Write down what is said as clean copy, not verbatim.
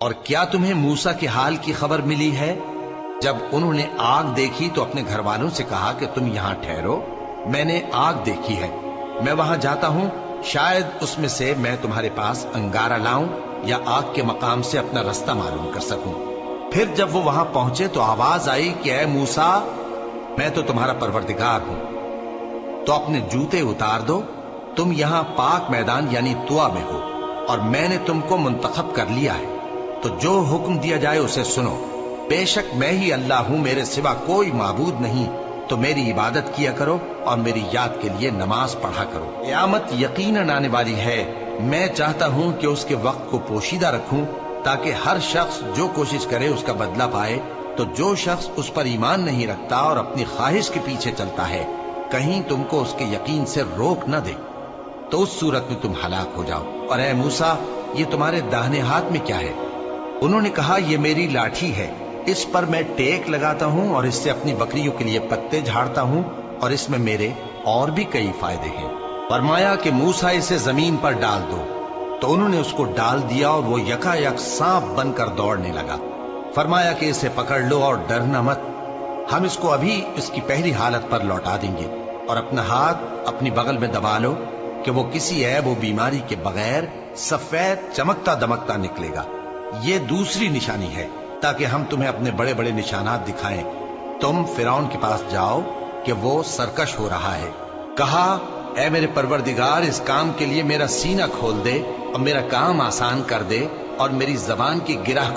اور کیا تمہیں موسیٰ کے حال کی خبر ملی ہے؟ جب انہوں نے آگ دیکھی تو اپنے گھر والوں سے کہا کہ تم یہاں ٹھہرو، میں نے آگ دیکھی ہے، میں وہاں جاتا ہوں، شاید اس میں سے میں تمہارے پاس انگارہ لاؤں یا آگ کے مقام سے اپنا رستہ معلوم کر سکوں۔ پھر جب وہ وہاں پہنچے تو آواز آئی کہ اے موسیٰ، میں تو تمہارا پروردگار ہوں، تو اپنے جوتے اتار دو، تم یہاں پاک میدان یعنی طویٰ میں ہو، اور میں نے تم کو منتخب کر لیا ہے، تو جو حکم دیا جائے اسے سنو۔ بے شک میں ہی اللہ ہوں، میرے سوا کوئی معبود نہیں، تو میری عبادت کیا کرو اور میری یاد کے لیے نماز پڑھا کرو۔ قیامت یقیناً آنے والی ہے، میں چاہتا ہوں کہ اس کے وقت کو پوشیدہ رکھوں تاکہ ہر شخص جو کوشش کرے اس کا بدلہ پائے، تو جو شخص اس پر ایمان نہیں رکھتا اور اپنی خواہش کے پیچھے چلتا ہے، کہیں تم کو اس کے یقین سے روک نہ دے، تو اس صورت میں تم ہلاک ہو جاؤ۔ اور اے موسیٰ، یہ تمہارے داہنے ہاتھ میں کیا ہے؟ انہوں نے کہا، یہ میری لاٹھی ہے، اس پر میں ٹیک لگاتا ہوں اور اس سے اپنی بکریوں کے لیے پتے جھاڑتا ہوں، اور اس میں میرے اور بھی کئی فائدے ہیں۔ فرمایا کہ موسیٰ اسے زمین پر ڈال دو، تو انہوں نے اس کو ڈال دیا اور وہ یکا یک سانپ بن کر دوڑنے لگا۔ فرمایا کہ اسے پکڑ لو اور ڈرنا مت، ہم اس کو ابھی اس کی پہلی حالت پر لوٹا دیں گے، اور اپنا ہاتھ اپنی بغل میں دبا لو کہ وہ کسی عیب و بیماری کے بغیر سفید چمکتا دمکتا نکلے گا۔ یہ دوسری نشانی ہے تاکہ ہم تمہیں اپنے بڑے بڑے نشانات دکھائیں۔ تم فرعون کے پاس جاؤ کہ وہ سرکش ہو رہا ہے۔ کہا، اے میرے پروردگار، اس کام کے لیے میرا سینہ کھول دے اور میرا کام آسان کر دے اور میری زبان کی گرہ